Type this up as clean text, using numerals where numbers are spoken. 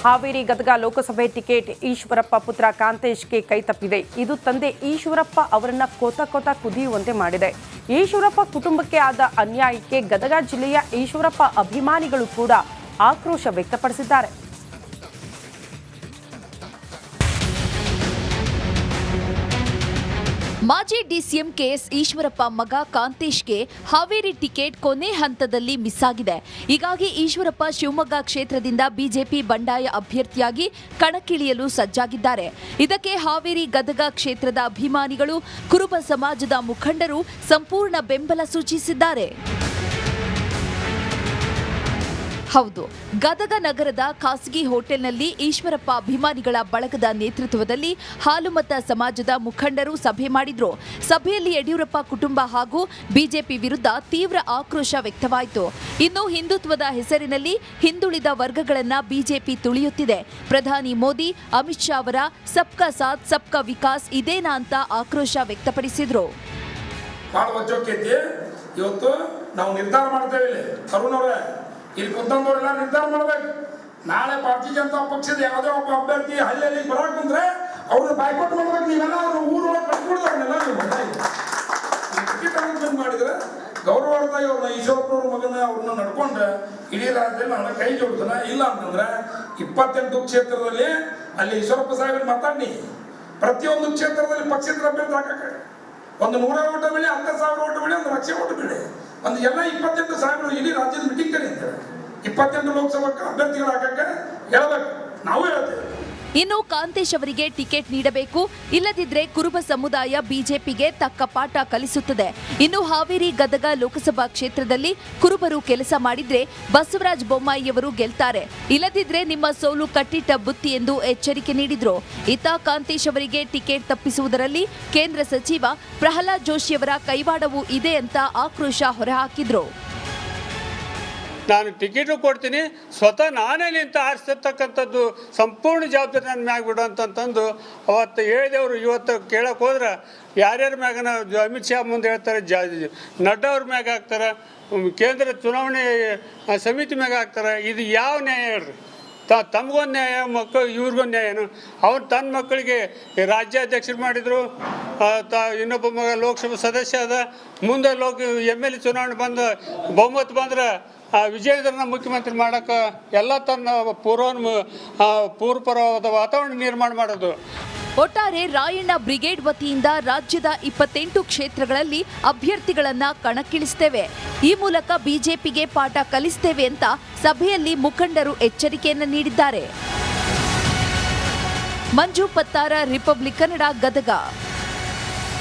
ಹಾವೇರಿ ಗದಗ ಲೋಕಸಭೆ ticket Eshwarappa ಪುತ್ರ ಕಾಂತೇಶ್ಗೆ ಕೈತಪ್ಪಿದೆ. ಇದು ತಂದೆ ಈಶ್ವರಪ್ಪ ಅವರನ್ನ ಕೊತ ಕುದಿಯುವಂತೆ ಮಾಡಿದೆ. ಈಶ್ವರಪ್ಪ ಕುಟುಂಬಕ್ಕೆ ಆದ ಅನ್ಯಾಯಕ್ಕೆ ಗದಗ ಜಿಲ್ಲೆಯ ಈಶ್ವರಪ್ಪ ಅಭಿಮಾನಿಗಳು ಕೂಡ ಆಕ್ರೋಶ ವ್ಯಕ್ತಪಡಿಸಿದ್ದಾರೆ. ಮಾಜಿ ಡಿಸಿಎಂ ಕೆಎಸ್ ಈಶ್ವರಪ್ಪ ಮಗ ಕಾಂತೇಶ್ಗೆ ಹಾವೇರಿ ಟಿಕೆಟ್ ಕೊನೆ ಹಂತದಲ್ಲಿ ಮಿಸ್ ಆಗಿದೆ. ಹೀಗಾಗಿ ಈಶ್ವರಪ್ಪ ಶಿವಮೊಗ್ಗ ಕ್ಷೇತ್ರದಿಂದ ಬಿಜೆಪಿ ಬಂಡಾಯ ಅಭ್ಯರ್ಥಿಯಾಗಿ ಕಣಕ್ಕಿಳಿಯಲು ಸಜ್ಜಾಗಿದ್ದಾರೆ. ಇದಕ್ಕೆ ಹಾವೇರಿ ಗದಗ ಕ್ಷೇತ್ರದ ಅಭಿಮಾನಿಗಳು, ಕುರುಬ ಸಮಾಜದ ಮುಖಂಡರು ಸಂಪೂರ್ಣ ಬೆಂಬಲ ಸೂಚಿಸಿದ್ದಾರೆ. ಹೌದು, ಗದಗ ನಗರದ ಖಾಸಗಿ ಹೋಟೆಲ್ನಲ್ಲಿ ಈಶ್ವರಪ್ಪ ಅಭಿಮಾನಿಗಳ ಬಳಗದ ನೇತೃತ್ವದಲ್ಲಿ ಹಾಲುಮತ ಸಮಾಜದ ಮುಖಂಡರು ಸಭೆ ಮಾಡಿದ್ರು. ಸಭೆಯಲ್ಲಿ ಯಡಿಯೂರಪ್ಪ ಕುಟುಂಬ ಹಾಗೂ ಬಿಜೆಪಿ ವಿರುದ್ಧ ತೀವ್ರ ಆಕ್ರೋಶ ವ್ಯಕ್ತವಾಯಿತು. ಇನ್ನು ಹಿಂದುತ್ವದ ಹೆಸರಿನಲ್ಲಿ ಹಿಂದುಳಿದ ವರ್ಗಗಳನ್ನ ಬಿಜೆಪಿ ತುಳಿಯುತ್ತಿದೆ. ಪ್ರಧಾನಿ ಮೋದಿ, ಅಮಿತ್ ಶಾ ಅವರ ಸಬ್ಕಾ ಸಾಥ್ ಸಬ್ಕಾ ವಿಕಾಸ್ ಇದೇನಾ ಅಂತ ಆಕ್ರೋಶ ವ್ಯಕ್ತಪಡಿಸಿದ್ರು. ಇವತ್ತು ನಾವು ನಿರ್ಧಾರ ಮಾಡ್ತೇವೆ ಇಲ್ಲಿ ಕುಂತಂದವರೆಲ್ಲ ನಿರ್ಧಾರ ಮಾಡ್ಬೇಕು. ನಾಳೆ ಭಾರತೀಯ ಜನತಾ ಪಕ್ಷದ ಯಾವುದೇ ಒಬ್ಬ ಅಭ್ಯರ್ಥಿ ಹಳ್ಳಿಯಲ್ಲಿ ಬರಕ್ ಬಂದ್ರೆ ಅವ್ರನ್ನ ಬಾಯ್ಕೊಟ್ಟು ಮಾಡ್ಬೇಕು. ನೀವೆಲ್ಲ ಅವ್ರ ಊರೊಳಗೆ ಕಟ್ಕೊಡ್ದವ್ರನ್ನೆಲ್ಲ ನೀವು ಮಾಡಿದ್ರೆ ಗೌರವಾರ್ಥ ಇವ್ರನ್ನ ಈಶ್ವರಪ್ಪನವ್ರ ಮಗನ ಅವ್ರನ್ನ ನಡ್ಕೊಂಡ್ರೆ ಇಡೀ ರಾಜ್ಯದಲ್ಲಿ ನನ್ನ ಕೈ ಜೋಡ್ತಾನೆ. ಇಲ್ಲ ಅಂತಂದ್ರೆ 28 ಕ್ಷೇತ್ರದಲ್ಲಿ ಅಲ್ಲಿ ಈಶ್ವರಪ್ಪ ಸಾಹೇಬ್ರ ಮಾತಾಡಿ ಪ್ರತಿಯೊಂದು ಕ್ಷೇತ್ರದಲ್ಲಿ ಪಕ್ಷೇತರ ಅಭ್ಯರ್ಥಿ ಹಾಕಕ್ಕೆ ಒಂದು 100 ಓಟ ಬೆಳೆ, 10,000 ಓಟ ಬೆಳೆ, 1 ಲಕ್ಷ ಓಟ ಬೆಳೆ, ಒಂದು ಎಲ್ಲ 28,000 ಇಡೀ ರಾಜ್ಯದ ಮೀಟಿಂಗ್ ಕರೆ ಅಂತಾರೆ. 28 ಲೋಕಸಭಾ ಅಭ್ಯರ್ಥಿಗಳು ಹಾಕಕ್ಕೆ ಹೇಳ್ಬೇಕು, ನಾವು ಹೇಳ್ತೇವೆ. ಇನ್ನು ಕಾಂತೇಶ್ ಅವರಿಗೆ ಟಿಕೆಟ್ ನೀಡಬೇಕು, ಇಲ್ಲದಿದ್ರೆ ಕುರುಬ ಸಮುದಾಯ ಬಿಜೆಪಿಗೆ ತಕ್ಕ ಪಾಠ ಕಲಿಸುತ್ತದೆ. ಇನ್ನು ಹಾವೇರಿ ಗದಗ ಲೋಕಸಭಾ ಕ್ಷೇತ್ರದಲ್ಲಿ ಕುರುಬರು ಕೆಲಸ ಮಾಡಿದ್ರೆ ಬಸವರಾಜ ಬೊಮ್ಮಾಯಿಯವರು ಗೆಲ್ತಾರೆ, ಇಲ್ಲದಿದ್ರೆ ನಿಮ್ಮ ಸೋಲು ಕಟ್ಟಿಟ್ಟ ಬುತ್ತಿ ಎಂದು ಎಚ್ಚರಿಕೆ ನೀಡಿದ್ರು. ಇತ್ತ ಕಾಂತೇಶ್ ಅವರಿಗೆ ಟಿಕೆಟ್ ತಪ್ಪಿಸುವುದರಲ್ಲಿ ಕೇಂದ್ರ ಸಚಿವ ಪ್ರಹ್ಲಾದ್ ಜೋಶಿಯವರ ಕೈವಾಡವೂ ಇದೆ ಅಂತ ಆಕ್ರೋಶ ಹೊರಹಾಕಿದ್ರು. ನಾನು ಟಿಕೆಟು ಕೊಡ್ತೀನಿ, ಸ್ವತಃ ನಾನೇ ನಿಂತು ಆರಿಸಿರ್ತಕ್ಕಂಥದ್ದು ಸಂಪೂರ್ಣ ಜವಾಬ್ದಾರಿ ನನ್ನ ಮ್ಯಾಗ ಬಿಡು ಅಂತಂದು ಅವತ್ತು ಹೇಳಿದೆವರು. ಇವತ್ತು ಕೇಳಕ್ಕೆ ಹೋದ್ರೆ ಯಾರ್ಯಾರ ಮ್ಯಾಗನ ಅಮಿತ್ ಶಾ ಮುಂದೆ ಹೇಳ್ತಾರೆ, ನಡ್ಡಾ ಅವ್ರ ಮ್ಯಾಗ ಹಾಕ್ತಾರೆ, ಕೇಂದ್ರ ಚುನಾವಣೆ ಸಮಿತಿ ಮ್ಯಾಗ ಹಾಕ್ತಾರೆ. ಇದು ಯಾವ ನ್ಯಾಯ ಹೇಳ್ರಿ? ತಮಗೊಂದು ನ್ಯಾಯ, ಮಕ್ಕಳು ಇವ್ರಿಗೊಂದು ನ್ಯಾಯನು? ಅವ್ರು ತನ್ನ ಮಕ್ಕಳಿಗೆ ರಾಜ್ಯಾಧ್ಯಕ್ಷರು ಮಾಡಿದರು, ಇನ್ನೊಬ್ಬ ಮಗ ಲೋಕಸಭಾ ಸದಸ್ಯ ಅದ, ಮುಂದೆ MLA ಚುನಾವಣೆ ಬಂದು ಬಹುಮತ ಬಂದ್ರೆ ವಿಜಯೇಂದ್ರನ ಮುಖ್ಯಮಂತ್ರಿ ಮಾಡೋಕ್ಕೆ ಎಲ್ಲ ತನ್ನ ಪೂರ್ವಪರವಾದ ವಾತಾವರಣ ನಿರ್ಮಾಣ ಮಾಡೋದು. ಒಟ್ಟಾರೆ ರಾಯಣ್ಣ ಬ್ರಿಗೇಡ್ ವತಿಯಿಂದ ರಾಜ್ಯದ 28 ಕ್ಷೇತ್ರಗಳಲ್ಲಿ ಅಭ್ಯರ್ಥಿಗಳನ್ನ ಕಣಕ್ಕಿಳಿಸುತ್ತೇವೆ, ಈ ಮೂಲಕ ಬಿಜೆಪಿಗೆ ಪಾಠ ಕಲಿಸುತ್ತೇವೆ ಅಂತ ಸಭೆಯಲ್ಲಿ ಮುಖಂಡರು ಎಚ್ಚರಿಕೆಯನ್ನು ನೀಡಿದ್ದಾರೆ. ಮಂಜು ಪತ್ತಾರ, ರಿಪಬ್ಲಿಕ್ ಕನ್ನಡ, ಗದಗ.